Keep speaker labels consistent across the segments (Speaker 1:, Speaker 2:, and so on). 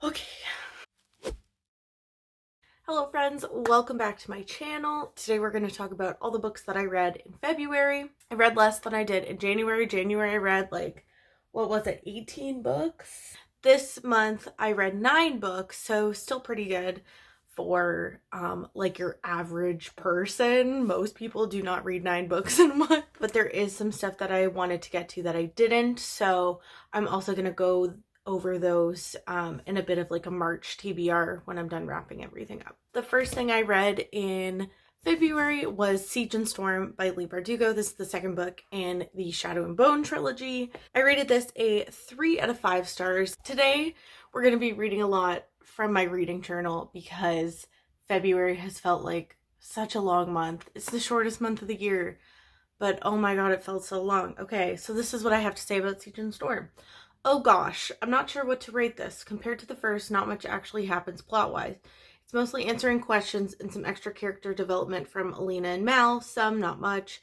Speaker 1: Okay. Hello friends, welcome back to my channel. Today we're going to talk about all the books that I read in February. I read less than I did in January. January I read like, what was it, 18 books? This month I read 9 books, so still pretty good for like your average person. Most people do not read 9 books in a month, but there is some stuff that I wanted to get to that I didn't, so I'm also going to go over those in a bit of like a March TBR when I'm done wrapping everything up. The first thing I read in February was Seige and Storm by Leigh Bardugo. This is the second book in the Shadow and Bone trilogy. I rated this a 3 out of 5 stars. Today we're going to be reading a lot from my reading journal because February has felt like such a long month. It's the shortest month of the year, but oh my god, it felt so long. Okay, so this is what I have to say about Seige and Storm. Oh gosh, I'm not sure what to rate this. Compared to the first, not much actually happens plot-wise. It's mostly answering questions and some extra character development from Alina and Mal, some, not much.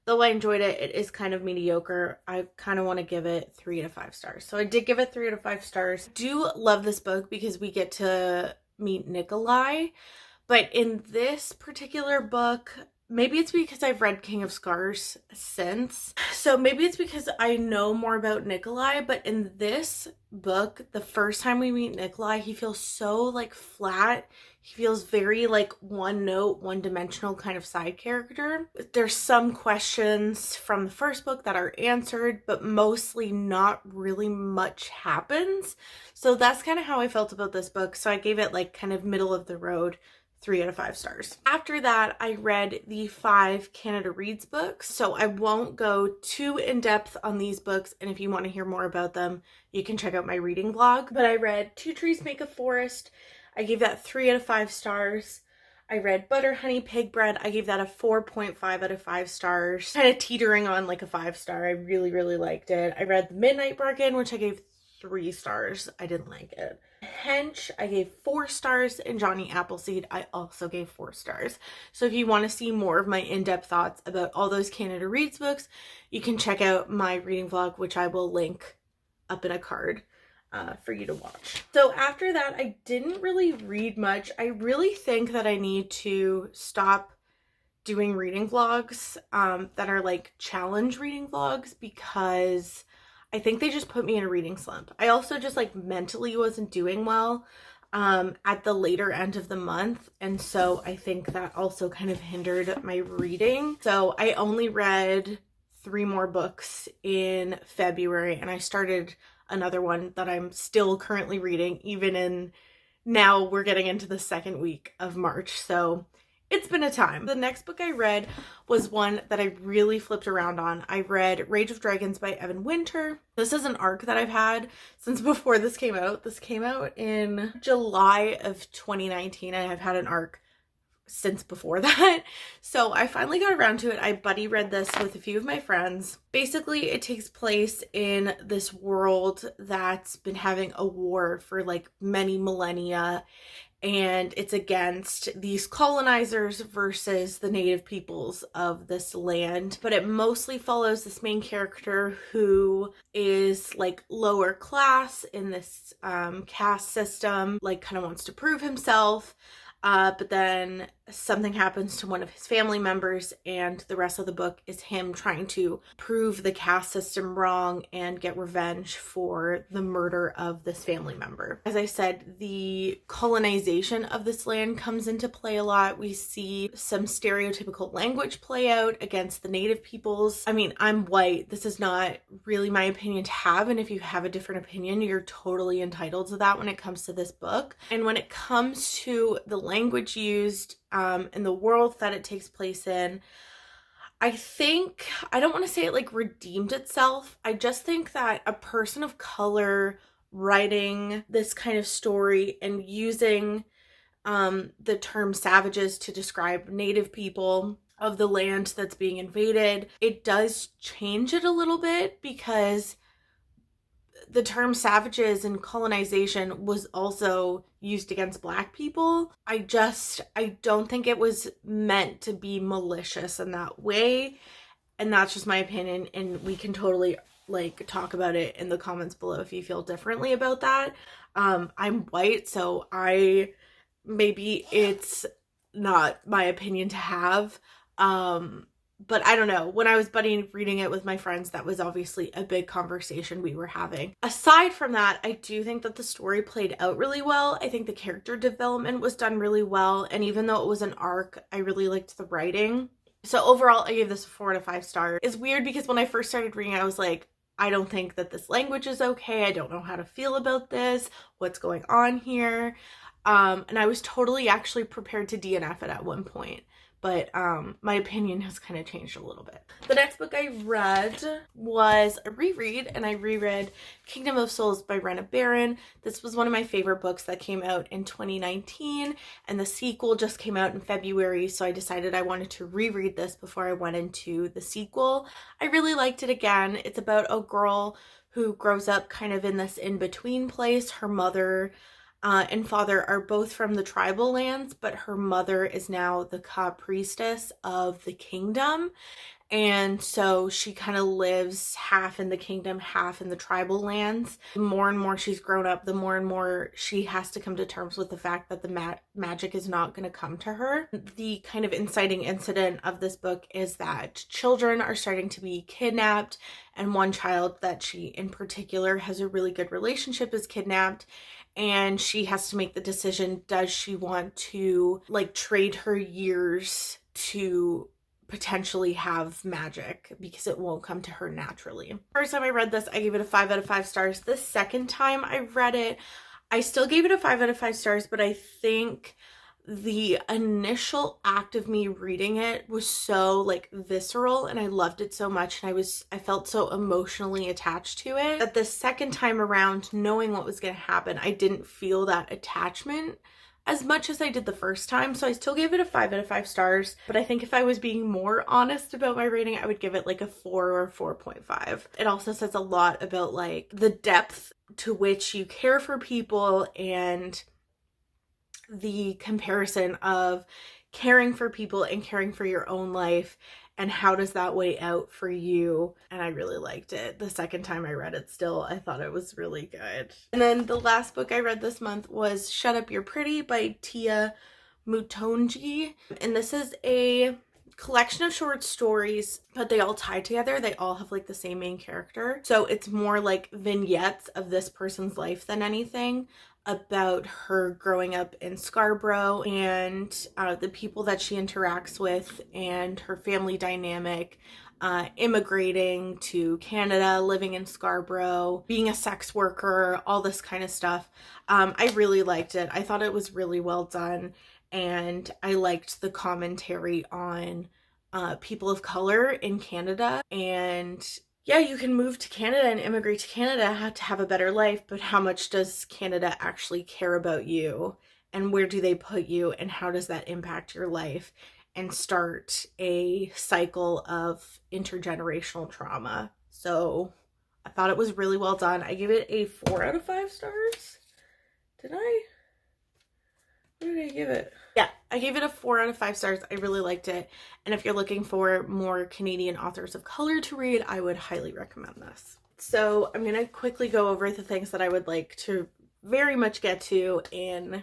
Speaker 1: Though I enjoyed it, it is kind of mediocre. I kind of want to give it 3 out of 5 stars. So I did give it 3 out of 5 stars. I do love this book because we get to meet Nikolai. But in this particular book, maybe it's because I've read King of Scars since. So maybe it's because I know more about Nikolai, but in this book, the first time we meet Nikolai, he feels so like flat. He feels very like one note, one dimensional kind of side character. There's some questions from the first book that are answered, but mostly not really much happens. So that's kind of how I felt about this book. So I gave it like kind of middle of the road, 3 out of 5 stars. After that, I read the 5 Canada Reads books, so I won't go too in-depth on these books, and if you want to hear more about them, you can check out my reading vlog. But I read Two Trees Make a Forest. I gave that 3 out of 5 stars. I read Butter, Honey, Pig Bread. I gave that a 4.5 out of 5 stars. Kind of teetering on like a 5 star. I really, really liked it. I read The Midnight Bargain, which I gave 3 stars. I didn't like it. Hench, I gave 4 stars, and Jonny Appleseed, I also gave 4 stars. So if you want to see more of my in-depth thoughts about all those Canada Reads books, you can check out my reading vlog, which I will link up in a card for you to watch. So after that, I didn't really read much. I really think that I need to stop doing reading vlogs that are like challenge reading vlogs because I think they just put me in a reading slump. I also just like mentally wasn't doing well at the later end of the month, and so I think that also kind of hindered my reading. So I only read 3 more books in February, and I started another one that I'm still currently reading even in now we're getting into the second week of March. So it's been a time. The next book I read was one that I really flipped around on. I read Rage of Dragons by Evan Winter. This is an arc that I've had since before this came out. This came out in July of 2019, and I've had an arc since before that. So I finally got around to it. I buddy read this with a few of my friends. Basically, it takes place in this world that's been having a war for like many millennia, and it's against these colonizers versus the native peoples of this land. But it mostly follows this main character who is like lower class in this caste system, like kind of wants to prove himself. But then something happens to one of his family members, and the rest of the book is him trying to prove the caste system wrong and get revenge for the murder of this family member. As I said, the colonization of this land comes into play a lot. We see some stereotypical language play out against the native peoples. I mean, I'm white. This is not really my opinion to have, and if you have a different opinion, you're totally entitled to that when it comes to this book. And when it comes to the language used and the world that it takes place in, I think, I don't want to say it like redeemed itself. I just think that a person of color writing this kind of story and using the term savages to describe native people of the land that's being invaded, it does change it a little bit, because the term savages and colonization was also used against Black people. I don't think it was meant to be malicious in that way. And that's just my opinion. And we can totally like talk about it in the comments below if you feel differently about that. I'm white, so maybe it's not my opinion to have. But I don't know. When I was reading it with my friends, that was obviously a big conversation we were having. Aside from that, I do think that the story played out really well. I think the character development was done really well. And even though it was an arc, I really liked the writing. So overall, I gave this a 4 out of 5 stars. It's weird because when I first started reading it, I was like, I don't think that this language is okay. I don't know how to feel about this. What's going on here? And I was totally actually prepared to DNF it at one point. But my opinion has kind of changed a little bit. The next book I read was a reread, and I reread Kingdom of Souls by Rena Barron. This was one of my favorite books that came out in 2019, and the sequel just came out in February, so I decided I wanted to reread this before I went into the sequel. I really liked it again. It's about a girl who grows up kind of in this in-between place. Her mother and father are both from the tribal lands, but her mother is now the Ka priestess of the kingdom. And so she kind of lives half in the kingdom, half in the tribal lands. The more and more she's grown up, the more and more she has to come to terms with the fact that the magic is not going to come to her. The kind of inciting incident of this book is that children are starting to be kidnapped, and one child that she in particular has a really good relationship is kidnapped. And she has to make the decision, does she want to like trade her years to potentially have magic because it won't come to her naturally. First time I read this, I gave it a 5 out of 5 stars. The second time I read it, I still gave it a 5 out of 5 stars, but I think the initial act of me reading it was so like visceral, and I loved it so much, and I felt so emotionally attached to it that the second time around, knowing what was going to happen, I didn't feel that attachment as much as I did the first time. So I still gave it a 5 out of 5 stars, but I think if I was being more honest about my rating, I would give it like a 4 or 4.5. It also says a lot about like the depth to which you care for people and the comparison of caring for people and caring for your own life, and how does that weigh out for you. And I really liked it. The second time I read it still, I thought it was really good. And then the last book I read this month was Shut Up You're Pretty by Tia Mutonji. And this is a collection of short stories, but they all tie together. They all have like the same main character. So it's more like vignettes of this person's life than anything, about her growing up in Scarborough and the people that she interacts with and her family dynamic, immigrating to Canada, living in Scarborough, being a sex worker, all this kind of stuff. I really liked it. I thought it was really well done, and I liked the commentary on people of color in Canada. And yeah, you can move to Canada and immigrate to Canada to have a better life, but how much does Canada actually care about you, and where do they put you, and how does that impact your life and start a cycle of intergenerational trauma? So I thought it was really well done. I gave it a 4 out of 5 stars. Did I? What did I give it? Yeah, I gave it a 4 out of 5 stars. I really liked it. And if you're looking for more Canadian authors of color to read, I would highly recommend this. So I'm going to quickly go over the things that I would like to very much get to in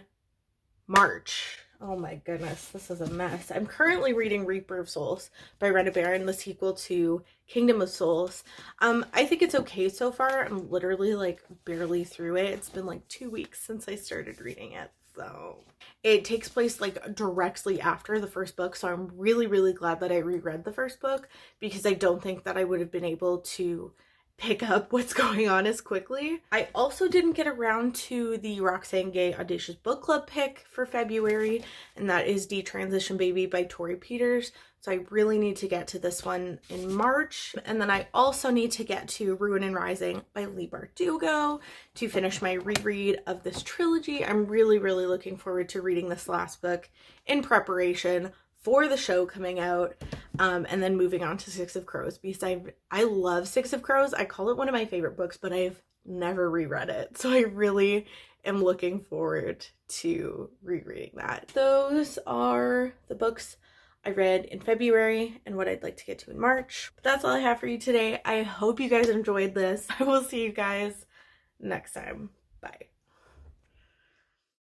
Speaker 1: March. Oh my goodness, this is a mess. I'm currently reading Reaper of Souls by Rena Barron, the sequel to Kingdom of Souls. I think it's okay so far. I'm literally like barely through it. It's been like 2 weeks since I started reading it. So it takes place like directly after the first book. So I'm really, really glad that I reread the first book, because I don't think that I would have been able to pick up what's going on as quickly. I also didn't get around to the Roxane Gay Audacious Book Club pick for February, and that is Detransition Baby by Tori Peters. So I really need to get to this one in March. And then I also need to get to Ruin and Rising by Leigh Bardugo to finish my reread of this trilogy. I'm really, really looking forward to reading this last book in preparation for the show coming out, and then moving on to Six of Crows, because I love Six of Crows. I call it one of my favorite books, but I've never reread it. So I really am looking forward to rereading that. Those are the books I read in February and what I'd like to get to in March. But that's all I have for you today. I hope you guys enjoyed this. I will see you guys next time. Bye.